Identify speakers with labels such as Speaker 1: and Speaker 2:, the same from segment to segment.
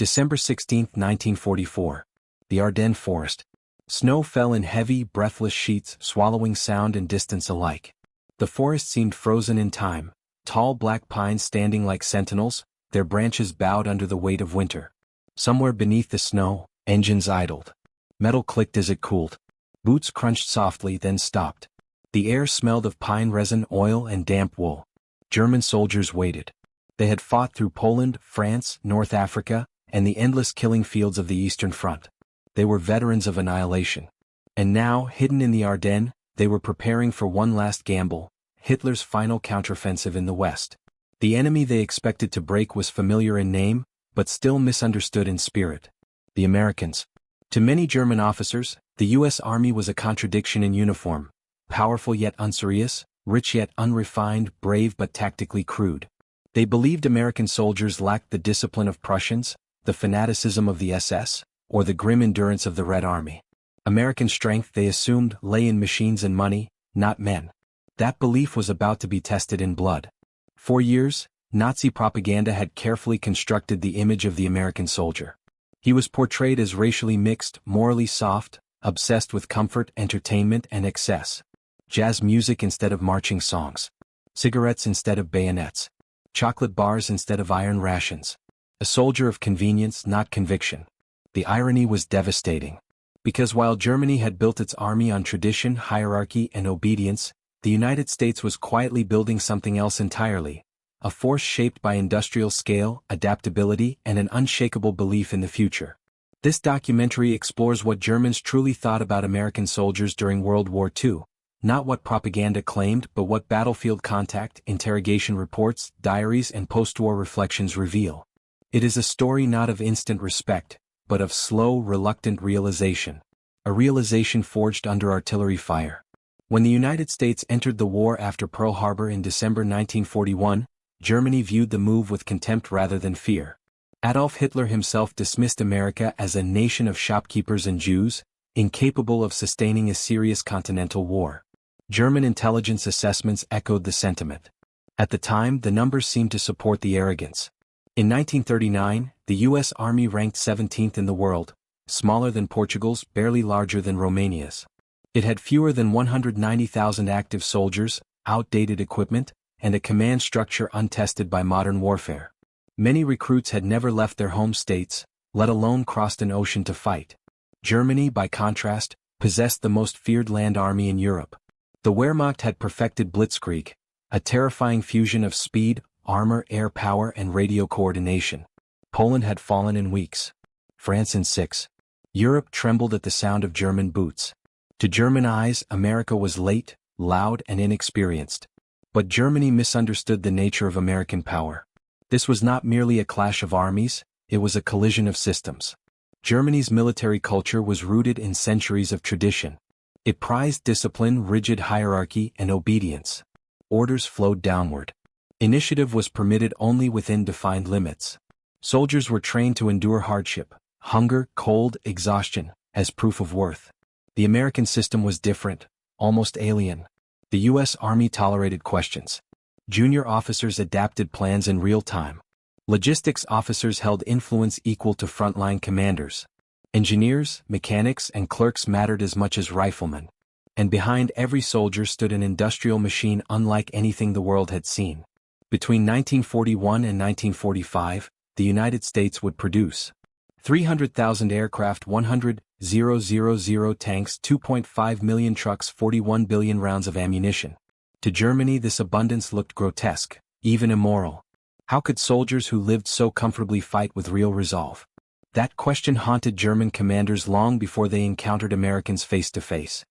Speaker 1: December 16, 1944. The Ardennes forest. Snow fell in heavy, breathless sheets, swallowing sound and distance alike. The forest seemed frozen in time, tall black pines standing like sentinels, their branches bowed under the weight of winter. Somewhere beneath the snow, engines idled. Metal clicked as it cooled. Boots crunched softly, then stopped. The air smelled of pine resin, oil, and damp wool. German soldiers waited. They had fought through Poland, France, North Africa, and the endless killing fields of the Eastern Front. They were veterans of annihilation. And now, hidden in the Ardennes, they were preparing for one last gamble, Hitler's final counteroffensive in the West. The enemy they expected to break was familiar in name, but still misunderstood in spirit. The Americans. To many German officers, the U.S. Army was a contradiction in uniform, powerful yet unserious, rich yet unrefined, brave but tactically crude. They believed American soldiers lacked the discipline of Prussians, the fanaticism of the SS, or the grim endurance of the Red Army. American strength, they assumed, lay in machines and money, not men. That belief was about to be tested in blood. For years, Nazi propaganda had carefully constructed the image of the American soldier. He was portrayed as racially mixed, morally soft, obsessed with comfort, entertainment, and excess. Jazz music instead of marching songs. Cigarettes instead of bayonets. Chocolate bars instead of iron rations. A soldier of convenience, not conviction. The irony was devastating. Because while Germany had built its army on tradition, hierarchy, and obedience, the United States was quietly building something else entirely. A force shaped by industrial scale, adaptability, and an unshakable belief in the future. This documentary explores what Germans truly thought about American soldiers during World War II. Not what propaganda claimed, but what battlefield contact, interrogation reports, diaries, and post-war reflections reveal. It is a story not of instant respect, but of slow, reluctant realization. A realization forged under artillery fire. When the United States entered the war after Pearl Harbor in December 1941, Germany viewed the move with contempt rather than fear. Adolf Hitler himself dismissed America as a nation of shopkeepers and Jews, incapable of sustaining a serious continental war. German intelligence assessments echoed the sentiment. At the time, the numbers seemed to support the arrogance. In 1939, the U.S. Army ranked 17th in the world, smaller than Portugal's, barely larger than Romania's. It had fewer than 190,000 active soldiers, outdated equipment, and a command structure untested by modern warfare. Many recruits had never left their home states, let alone crossed an ocean to fight. Germany, by contrast, possessed the most feared land army in Europe. The Wehrmacht had perfected blitzkrieg, a terrifying fusion of speed, armor, air power, and radio coordination. Poland had fallen in weeks. France in 6. Europe trembled at the sound of German boots. To German eyes, America was late, loud, and inexperienced. But Germany misunderstood the nature of American power. This was not merely a clash of armies, it was a collision of systems. Germany's military culture was rooted in centuries of tradition. It prized discipline, rigid hierarchy, and obedience. Orders flowed downward. Initiative was permitted only within defined limits. Soldiers were trained to endure hardship, hunger, cold, exhaustion, as proof of worth. The American system was different, almost alien. The U.S. Army tolerated questions. Junior officers adapted plans in real time. Logistics officers held influence equal to frontline commanders. Engineers, mechanics, and clerks mattered as much as riflemen. And behind every soldier stood an industrial machine unlike anything the world had seen. Between 1941 and 1945, the United States would produce 300,000 aircraft, 100,000 tanks, 2.5 million trucks, 41 billion rounds of ammunition. To Germany, this abundance looked grotesque, even immoral. How could soldiers who lived so comfortably fight with real resolve? That question haunted German commanders long before they encountered Americans face to face.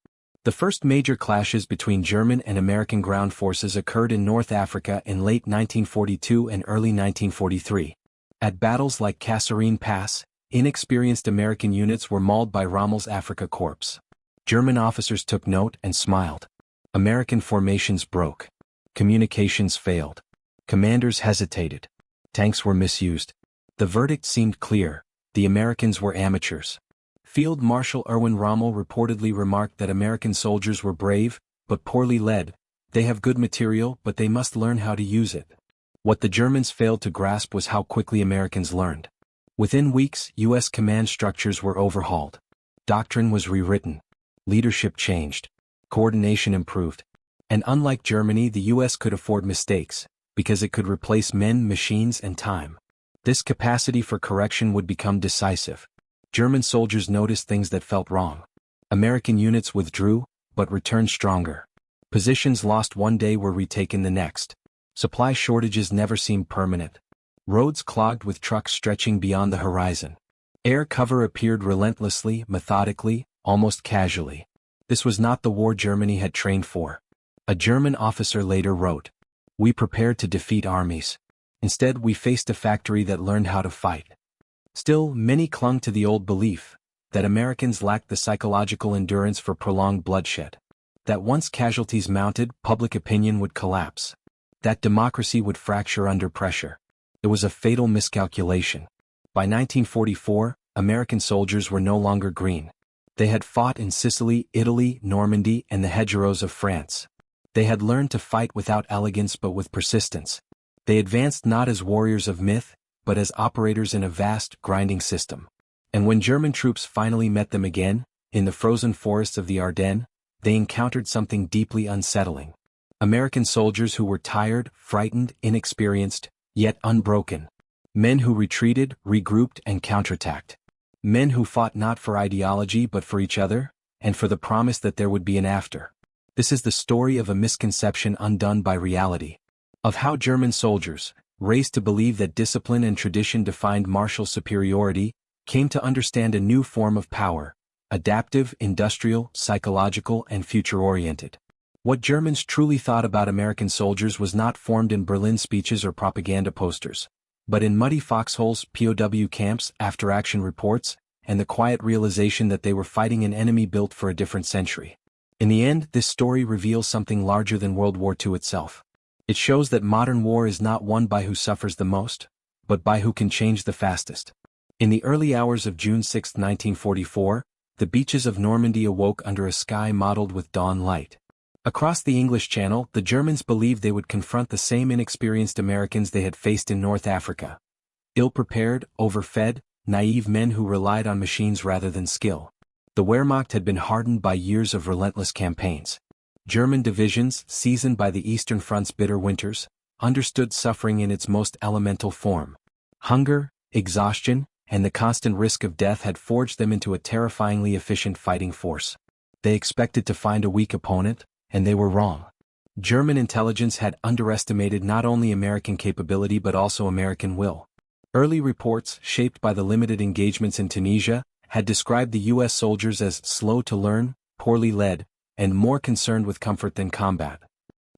Speaker 1: The first major clashes between German and American ground forces occurred in North Africa in late 1942 and early 1943. At battles like Kasserine Pass, inexperienced American units were mauled by Rommel's Afrika Korps. German officers took note and smiled. American formations broke. Communications failed. Commanders hesitated. Tanks were misused. The verdict seemed clear. The Americans were amateurs. Field Marshal Erwin Rommel reportedly remarked that American soldiers were brave, but poorly led. They have good material, but they must learn how to use it. What the Germans failed to grasp was how quickly Americans learned. Within weeks, U.S. command structures were overhauled. Doctrine was rewritten. Leadership changed. Coordination improved. And unlike Germany, the U.S. could afford mistakes, because it could replace men, machines, and time. This capacity for correction would become decisive. German soldiers noticed things that felt wrong. American units withdrew, but returned stronger. Positions lost one day were retaken the next. Supply shortages never seemed permanent. Roads clogged with trucks stretching beyond the horizon. Air cover appeared relentlessly, methodically, almost casually. This was not the war Germany had trained for. A German officer later wrote, "We prepared to defeat armies. Instead, we faced a factory that learned how to fight." Still, many clung to the old belief that Americans lacked the psychological endurance for prolonged bloodshed. That once casualties mounted, public opinion would collapse. That democracy would fracture under pressure. It was a fatal miscalculation. By 1944, American soldiers were no longer green. They had fought in Sicily, Italy, Normandy, and the hedgerows of France. They had learned to fight without elegance but with persistence. They advanced not as warriors of myth, but as operators in a vast, grinding system. And when German troops finally met them again, in the frozen forests of the Ardennes, they encountered something deeply unsettling. American soldiers who were tired, frightened, inexperienced, yet unbroken. Men who retreated, regrouped, and counterattacked. Men who fought not for ideology but for each other, and for the promise that there would be an after. This is the story of a misconception undone by reality. Of how German soldiers, raised to believe that discipline and tradition defined martial superiority, came to understand a new form of power, adaptive, industrial, psychological, and future-oriented. What Germans truly thought about American soldiers was not formed in Berlin speeches or propaganda posters, but in muddy foxholes, POW camps, after-action reports, and the quiet realization that they were fighting an enemy built for a different century. In the end, this story reveals something larger than World War II itself. It shows that modern war is not won by who suffers the most, but by who can change the fastest. In the early hours of June 6, 1944, the beaches of Normandy awoke under a sky mottled with dawn light. Across the English Channel, the Germans believed they would confront the same inexperienced Americans they had faced in North Africa. Ill-prepared, overfed, naive men who relied on machines rather than skill. The Wehrmacht had been hardened by years of relentless campaigns. German divisions, seasoned by the Eastern Front's bitter winters, understood suffering in its most elemental form. Hunger, exhaustion, and the constant risk of death had forged them into a terrifyingly efficient fighting force. They expected to find a weak opponent, and they were wrong. German intelligence had underestimated not only American capability but also American will. Early reports, shaped by the limited engagements in Tunisia, had described the U.S. soldiers as slow to learn, poorly led, and more concerned with comfort than combat.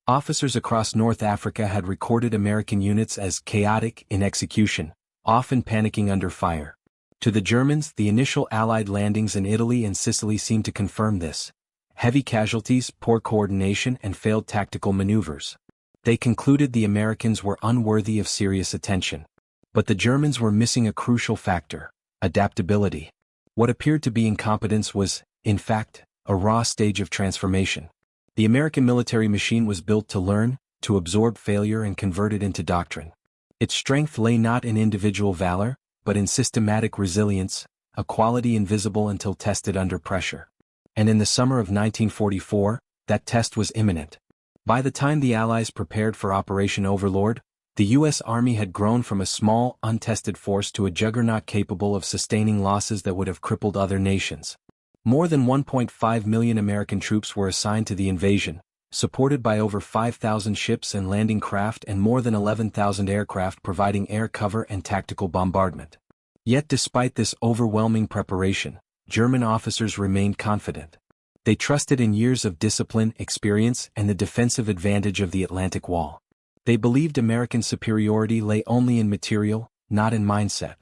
Speaker 1: Officers across North Africa had recorded American units as chaotic in execution, often panicking under fire. To the Germans, the initial Allied landings in Italy and Sicily seemed to confirm this. Heavy casualties, poor coordination, and failed tactical maneuvers. They concluded the Americans were unworthy of serious attention. But the Germans were missing a crucial factor: adaptability. What appeared to be incompetence was, in fact, a raw stage of transformation. The American military machine was built to learn, to absorb failure and convert it into doctrine. Its strength lay not in individual valor, but in systematic resilience, a quality invisible until tested under pressure. And in the summer of 1944, that test was imminent. By the time the Allies prepared for Operation Overlord, the U.S. Army had grown from a small, untested force to a juggernaut capable of sustaining losses that would have crippled other nations. More than 1.5 million American troops were assigned to the invasion, supported by over 5,000 ships and landing craft and more than 11,000 aircraft providing air cover and tactical bombardment. Yet despite this overwhelming preparation, German officers remained confident. They trusted in years of discipline, experience, and the defensive advantage of the Atlantic Wall. They believed American superiority lay only in material, not in mindset.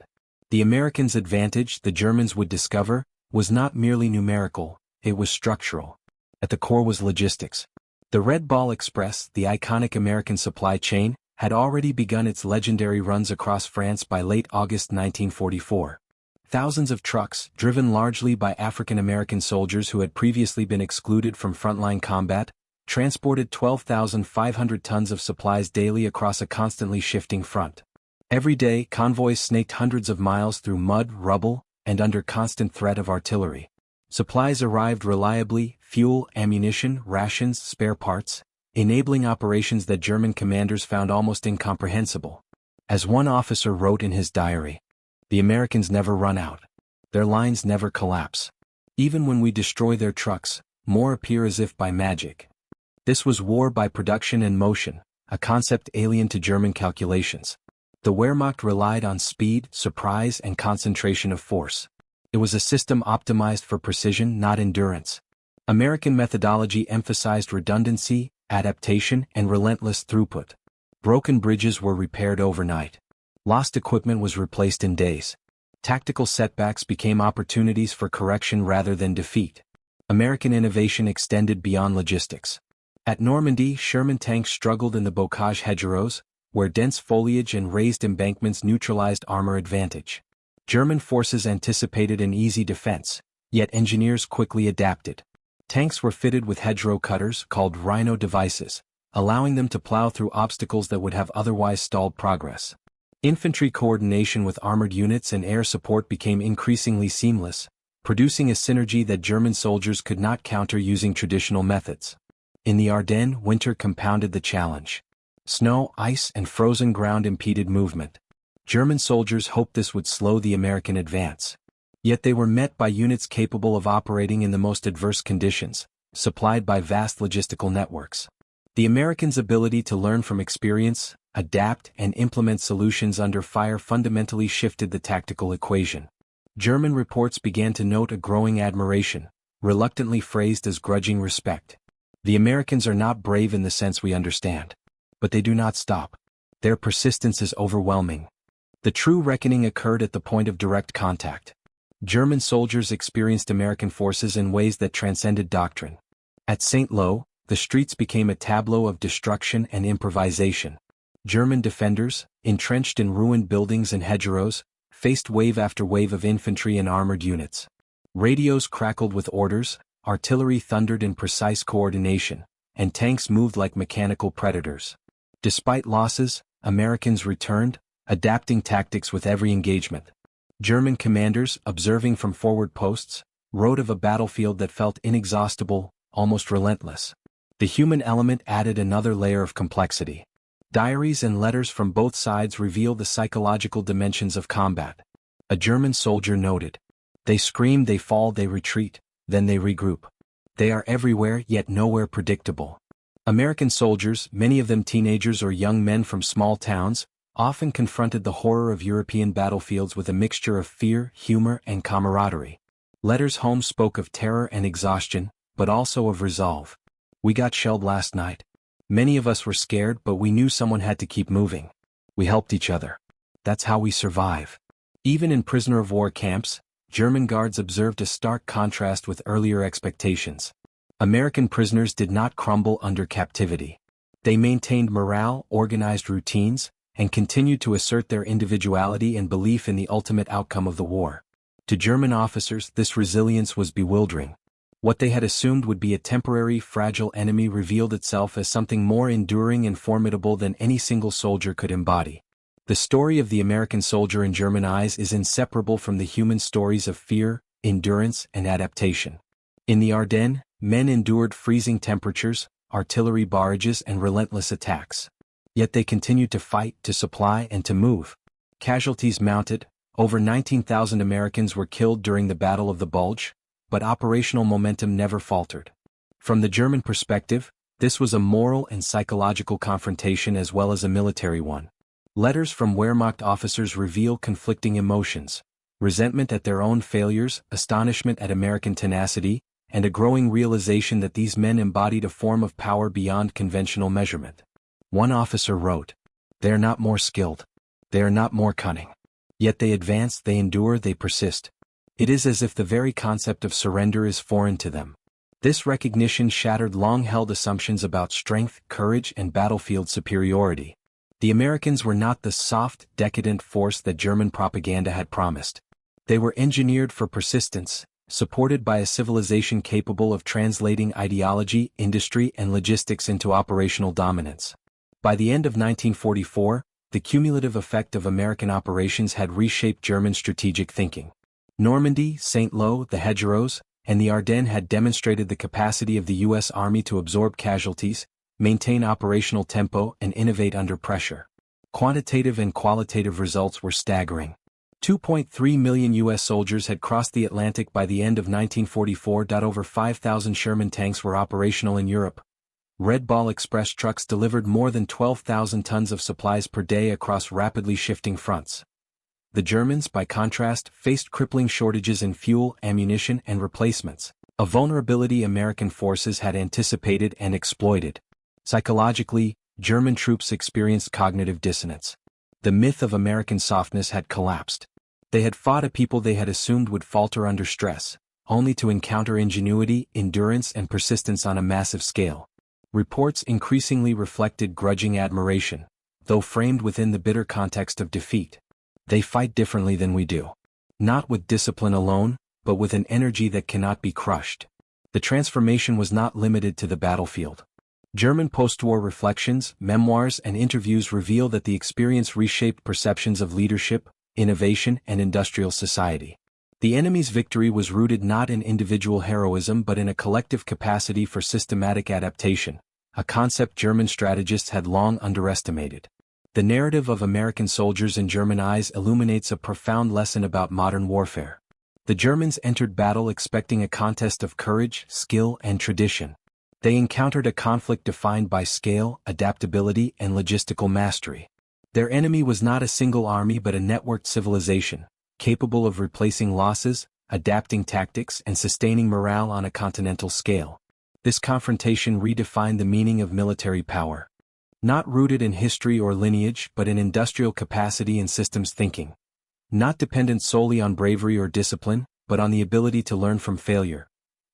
Speaker 1: The Americans' advantage, the Germans would discover, was not merely numerical, it was structural. At the core was logistics. The Red Ball Express, the iconic American supply chain, had already begun its legendary runs across France by late August 1944. Thousands of trucks, driven largely by African American soldiers who had previously been excluded from frontline combat, transported 12,500 tons of supplies daily across a constantly shifting front. Every day, convoys snaked hundreds of miles through mud, rubble, and under constant threat of artillery. Supplies arrived reliably: fuel, ammunition, rations, spare parts, enabling operations that German commanders found almost incomprehensible. As one officer wrote in his diary, "The Americans never run out. Their lines never collapse. Even when we destroy their trucks, more appear as if by magic." This was war by production and motion, a concept alien to German calculations. The Wehrmacht relied on speed, surprise, and concentration of force. It was a system optimized for precision, not endurance. American methodology emphasized redundancy, adaptation, and relentless throughput. Broken bridges were repaired overnight. Lost equipment was replaced in days. Tactical setbacks became opportunities for correction rather than defeat. American innovation extended beyond logistics. At Normandy, Sherman tanks struggled in the bocage hedgerows, where dense foliage and raised embankments neutralized armor advantage. German forces anticipated an easy defense, yet engineers quickly adapted. Tanks were fitted with hedgerow cutters, called rhino devices, allowing them to plow through obstacles that would have otherwise stalled progress. Infantry coordination with armored units and air support became increasingly seamless, producing a synergy that German soldiers could not counter using traditional methods. In the Ardennes, winter compounded the challenge. Snow, ice, and frozen ground impeded movement. German soldiers hoped this would slow the American advance. Yet they were met by units capable of operating in the most adverse conditions, supplied by vast logistical networks. The Americans' ability to learn from experience, adapt, and implement solutions under fire fundamentally shifted the tactical equation. German reports began to note a growing admiration, reluctantly phrased as grudging respect. "The Americans are not brave in the sense we understand. But they do not stop. Their persistence is overwhelming." The true reckoning occurred at the point of direct contact. German soldiers experienced American forces in ways that transcended doctrine. At St. Lo, the streets became a tableau of destruction and improvisation. German defenders, entrenched in ruined buildings and hedgerows, faced wave after wave of infantry and armored units. Radios crackled with orders, artillery thundered in precise coordination, and tanks moved like mechanical predators. Despite losses, Americans returned, adapting tactics with every engagement. German commanders, observing from forward posts, wrote of a battlefield that felt inexhaustible, almost relentless. The human element added another layer of complexity. Diaries and letters from both sides reveal the psychological dimensions of combat. A German soldier noted, "They scream, they fall, they retreat, then they regroup. They are everywhere, yet nowhere predictable." American soldiers, many of them teenagers or young men from small towns, often confronted the horror of European battlefields with a mixture of fear, humor, and camaraderie. Letters home spoke of terror and exhaustion, but also of resolve. "We got shelled last night. Many of us were scared, but we knew someone had to keep moving. We helped each other. That's how we survive." Even in prisoner-of-war camps, German guards observed a stark contrast with earlier expectations. American prisoners did not crumble under captivity. They maintained morale, organized routines, and continued to assert their individuality and belief in the ultimate outcome of the war. To German officers, this resilience was bewildering. What they had assumed would be a temporary, fragile enemy revealed itself as something more enduring and formidable than any single soldier could embody. The story of the American soldier in German eyes is inseparable from the human stories of fear, endurance, and adaptation. In the Ardennes, men endured freezing temperatures, artillery barrages, and relentless attacks. Yet they continued to fight, to supply, and to move. Casualties mounted. Over 19,000 Americans were killed during the Battle of the Bulge, but operational momentum never faltered. From the German perspective, this was a moral and psychological confrontation as well as a military one. Letters from Wehrmacht officers reveal conflicting emotions: resentment at their own failures, astonishment at American tenacity, and a growing realization that these men embodied a form of power beyond conventional measurement. One officer wrote, "They are not more skilled. They are not more cunning. Yet they advance, they endure, they persist. It is as if the very concept of surrender is foreign to them." This recognition shattered long-held assumptions about strength, courage, and battlefield superiority. The Americans were not the soft, decadent force that German propaganda had promised. They were engineered for persistence, supported by a civilization capable of translating ideology, industry, and logistics into operational dominance. By the end of 1944, the cumulative effect of American operations had reshaped German strategic thinking. Normandy, Saint-Lô, the Hedgerows, and the Ardennes had demonstrated the capacity of the U.S. Army to absorb casualties, maintain operational tempo, and innovate under pressure. Quantitative and qualitative results were staggering. 2.3 million U.S. soldiers had crossed the Atlantic by the end of 1944. Over 5,000 Sherman tanks were operational in Europe. Red Ball Express trucks delivered more than 12,000 tons of supplies per day across rapidly shifting fronts. The Germans, by contrast, faced crippling shortages in fuel, ammunition, and replacements, a vulnerability American forces had anticipated and exploited. Psychologically, German troops experienced cognitive dissonance. The myth of American softness had collapsed. They had fought a people they had assumed would falter under stress, only to encounter ingenuity, endurance, and persistence on a massive scale. Reports increasingly reflected grudging admiration, though framed within the bitter context of defeat. They fight differently than we do. Not with discipline alone, but with an energy that cannot be crushed. The transformation was not limited to the battlefield. German postwar reflections, memoirs, and interviews reveal that the experience reshaped perceptions of leadership, innovation, and industrial society. The enemy's victory was rooted not in individual heroism but in a collective capacity for systematic adaptation, a concept German strategists had long underestimated. The narrative of American soldiers in German eyes illuminates a profound lesson about modern warfare. The Germans entered battle expecting a contest of courage, skill, and tradition. They encountered a conflict defined by scale, adaptability, and logistical mastery. Their enemy was not a single army but a networked civilization, capable of replacing losses, adapting tactics, and sustaining morale on a continental scale. This confrontation redefined the meaning of military power. Not rooted in history or lineage but in industrial capacity and systems thinking. Not dependent solely on bravery or discipline, but on the ability to learn from failure.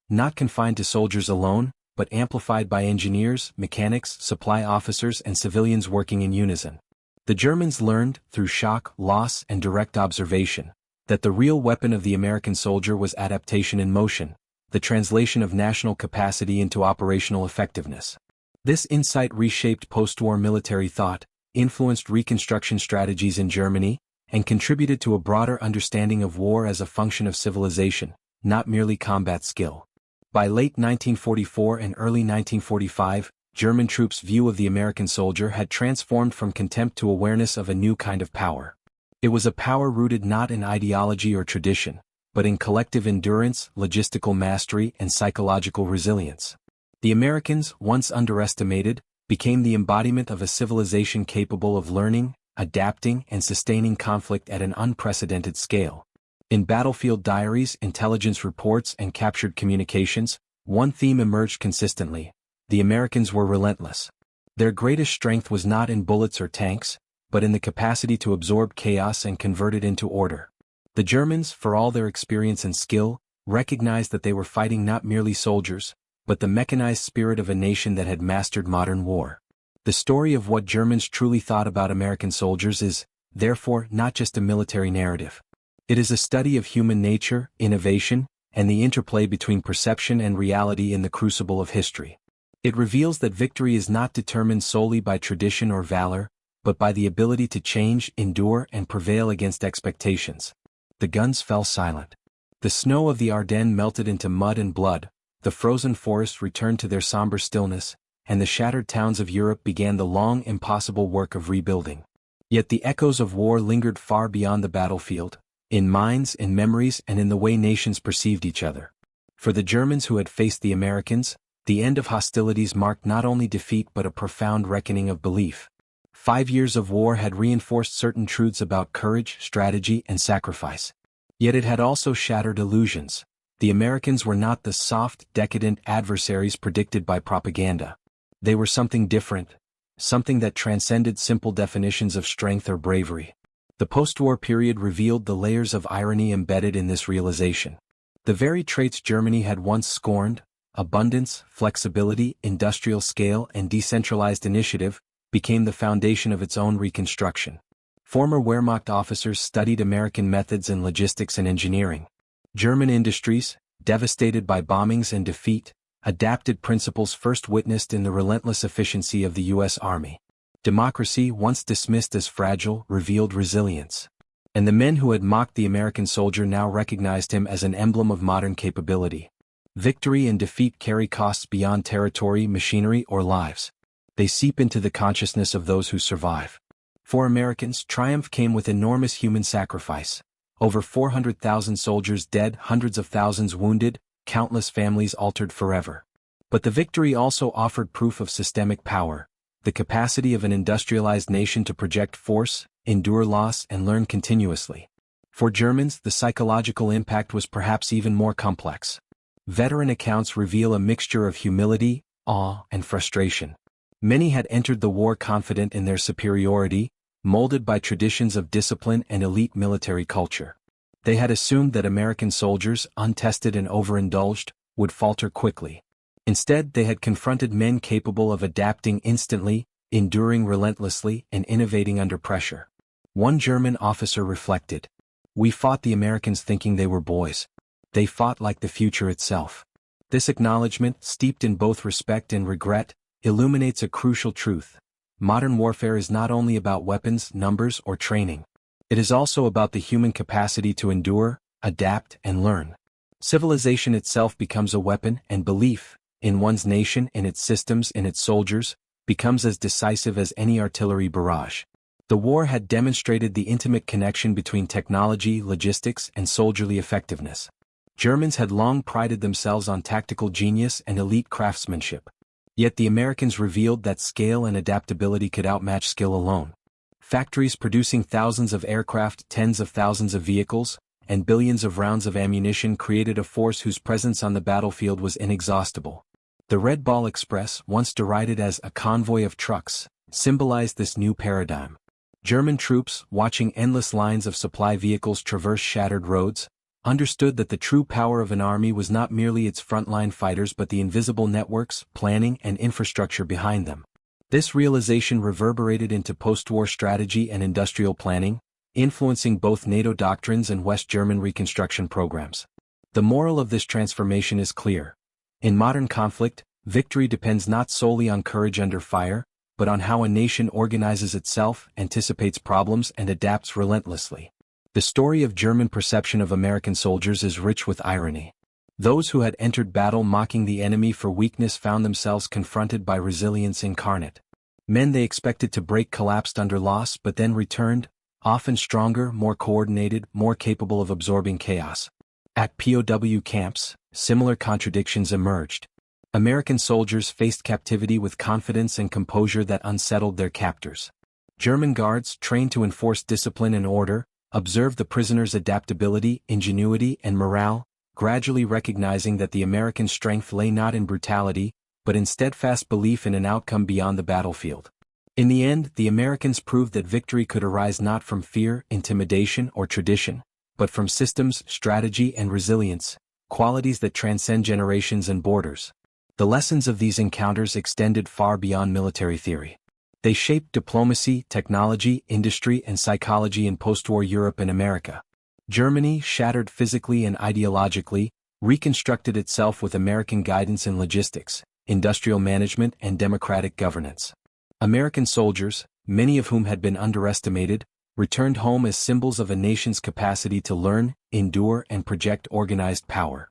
Speaker 1: Not confined to soldiers alone, but amplified by engineers, mechanics, supply officers, and civilians working in unison. The Germans learned, through shock, loss, and direct observation, that the real weapon of the American soldier was adaptation in motion, the translation of national capacity into operational effectiveness. This insight reshaped post-war military thought, influenced Reconstruction strategies in Germany, and contributed to a broader understanding of war as a function of civilization, not merely combat skill. By late 1944 and early 1945, German troops' view of the American soldier had transformed from contempt to awareness of a new kind of power. It was a power rooted not in ideology or tradition, but in collective endurance, logistical mastery, and psychological resilience. The Americans, once underestimated, became the embodiment of a civilization capable of learning, adapting, and sustaining conflict at an unprecedented scale. In battlefield diaries, intelligence reports, and captured communications, one theme emerged consistently: the Americans were relentless. Their greatest strength was not in bullets or tanks, but in the capacity to absorb chaos and convert it into order. The Germans, for all their experience and skill, recognized that they were fighting not merely soldiers, but the mechanized spirit of a nation that had mastered modern war. The story of what Germans truly thought about American soldiers is, therefore, not just a military narrative. It is a study of human nature, innovation, and the interplay between perception and reality in the crucible of history. It reveals that victory is not determined solely by tradition or valor, but by the ability to change, endure, and prevail against expectations. The guns fell silent. The snow of the Ardennes melted into mud and blood, the frozen forests returned to their somber stillness, and the shattered towns of Europe began the long, impossible work of rebuilding. Yet the echoes of war lingered far beyond the battlefield, in minds, in memories, and in the way nations perceived each other. For the Germans who had faced the Americans, the end of hostilities marked not only defeat but a profound reckoning of belief. 5 years of war had reinforced certain truths about courage, strategy, and sacrifice. Yet it had also shattered illusions. The Americans were not the soft, decadent adversaries predicted by propaganda. They were something different, something that transcended simple definitions of strength or bravery. The post-war period revealed the layers of irony embedded in this realization. The very traits Germany had once scorned, abundance, flexibility, industrial scale, and decentralized initiative, became the foundation of its own reconstruction. Former Wehrmacht officers studied American methods in logistics and engineering. German industries, devastated by bombings and defeat, adapted principles first witnessed in the relentless efficiency of the U.S. Army. Democracy, once dismissed as fragile, revealed resilience. And the men who had mocked the American soldier now recognized him as an emblem of modern capability. Victory and defeat carry costs beyond territory, machinery, or lives. They seep into the consciousness of those who survive. For Americans, triumph came with enormous human sacrifice. Over 400,000 soldiers dead, hundreds of thousands wounded, countless families altered forever. But the victory also offered proof of systemic power, the capacity of an industrialized nation to project force, endure loss, and learn continuously. For Germans, the psychological impact was perhaps even more complex. Veteran accounts reveal a mixture of humility, awe, and frustration. Many had entered the war confident in their superiority, molded by traditions of discipline and elite military culture. They had assumed that American soldiers, untested and overindulged, would falter quickly. Instead, they had confronted men capable of adapting instantly, enduring relentlessly, and innovating under pressure. One German officer reflected, "We fought the Americans thinking they were boys. They fought like the future itself." This acknowledgement, steeped in both respect and regret, illuminates a crucial truth. Modern warfare is not only about weapons, numbers, or training. It is also about the human capacity to endure, adapt, and learn. Civilization itself becomes a weapon, and belief, in one's nation, in its systems, in its soldiers, becomes as decisive as any artillery barrage. The war had demonstrated the intimate connection between technology, logistics, and soldierly effectiveness. Germans had long prided themselves on tactical genius and elite craftsmanship. Yet the Americans revealed that scale and adaptability could outmatch skill alone. Factories producing thousands of aircraft, tens of thousands of vehicles, and billions of rounds of ammunition created a force whose presence on the battlefield was inexhaustible. The Red Ball Express, once derided as a convoy of trucks, symbolized this new paradigm. German troops, watching endless lines of supply vehicles traverse shattered roads, understood that the true power of an army was not merely its frontline fighters but the invisible networks, planning, and infrastructure behind them. This realization reverberated into post-war strategy and industrial planning, influencing both NATO doctrines and West German reconstruction programs. The moral of this transformation is clear. In modern conflict, victory depends not solely on courage under fire, but on how a nation organizes itself, anticipates problems, and adapts relentlessly. The story of German perception of American soldiers is rich with irony. Those who had entered battle mocking the enemy for weakness found themselves confronted by resilience incarnate. Men they expected to break collapsed under loss but then returned, often stronger, more coordinated, more capable of absorbing chaos. At POW camps, similar contradictions emerged. American soldiers faced captivity with confidence and composure that unsettled their captors. German guards, trained to enforce discipline and order, observed the prisoners' adaptability, ingenuity, and morale, gradually recognizing that the American strength lay not in brutality, but in steadfast belief in an outcome beyond the battlefield. In the end, the Americans proved that victory could arise not from fear, intimidation, or tradition, but from systems, strategy, and resilience, qualities that transcend generations and borders. The lessons of these encounters extended far beyond military theory. They shaped diplomacy, technology, industry, and psychology in post-war Europe and America. Germany, shattered physically and ideologically, reconstructed itself with American guidance in logistics, industrial management, and democratic governance. American soldiers, many of whom had been underestimated, returned home as symbols of a nation's capacity to learn, endure, and project organized power.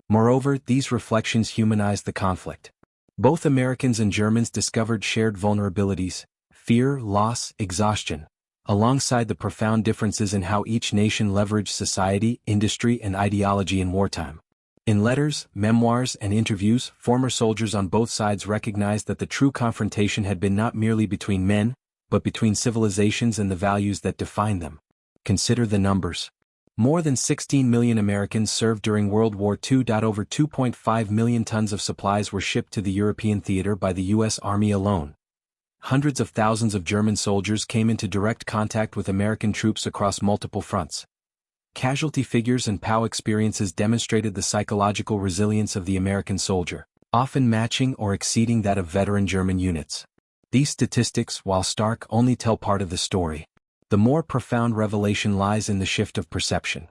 Speaker 1: Moreover, these reflections humanized the conflict. Both Americans and Germans discovered shared vulnerabilities, fear, loss, exhaustion, alongside the profound differences in how each nation leveraged society, industry, and ideology in wartime. In letters, memoirs, and interviews, former soldiers on both sides recognized that the true confrontation had been not merely between men, but between civilizations and the values that define them. Consider the numbers. More than 16 million Americans served during World War II. Over 2.5 million tons of supplies were shipped to the European theater by the U.S. Army alone. Hundreds of thousands of German soldiers came into direct contact with American troops across multiple fronts. Casualty figures and POW experiences demonstrated the psychological resilience of the American soldier, often matching or exceeding that of veteran German units. These statistics, while stark, only tell part of the story. The more profound revelation lies in the shift of perception.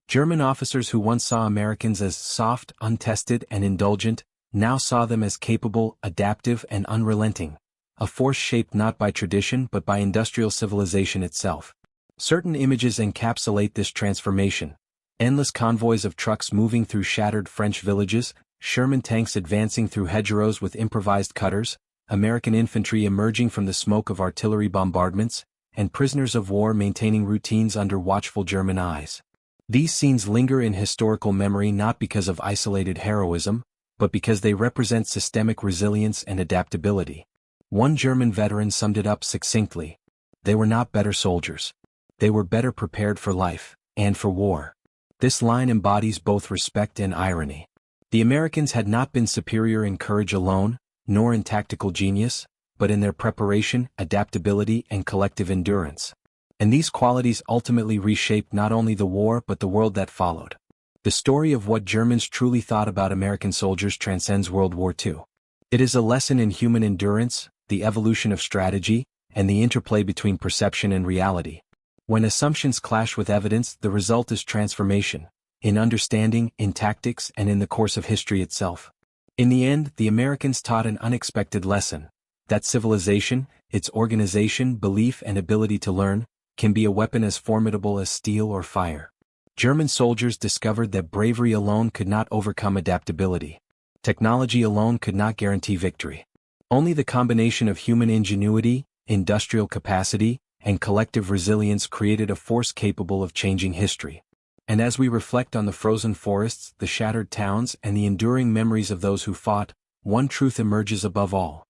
Speaker 1: German officers who once saw Americans as soft, untested, and indulgent, now saw them as capable, adaptive, and unrelenting, a force shaped not by tradition but by industrial civilization itself. Certain images encapsulate this transformation: endless convoys of trucks moving through shattered French villages, Sherman tanks advancing through hedgerows with improvised cutters, American infantry emerging from the smoke of artillery bombardments, and prisoners of war maintaining routines under watchful German eyes. These scenes linger in historical memory not because of isolated heroism, but because they represent systemic resilience and adaptability. One German veteran summed it up succinctly: "They were not better soldiers. They were better prepared for life, and for war." This line embodies both respect and irony. The Americans had not been superior in courage alone, nor in tactical genius, but in their preparation, adaptability, and collective endurance. And these qualities ultimately reshaped not only the war but the world that followed. The story of what Germans truly thought about American soldiers transcends World War II. It is a lesson in human endurance, the evolution of strategy, and the interplay between perception and reality. When assumptions clash with evidence, the result is transformation, in understanding, in tactics, and in the course of history itself. In the end, the Americans taught an unexpected lesson: that civilization, its organization, belief, and ability to learn, can be a weapon as formidable as steel or fire. German soldiers discovered that bravery alone could not overcome adaptability. Technology alone could not guarantee victory. Only the combination of human ingenuity, industrial capacity, and collective resilience created a force capable of changing history. And as we reflect on the frozen forests, the shattered towns, and the enduring memories of those who fought, one truth emerges above all: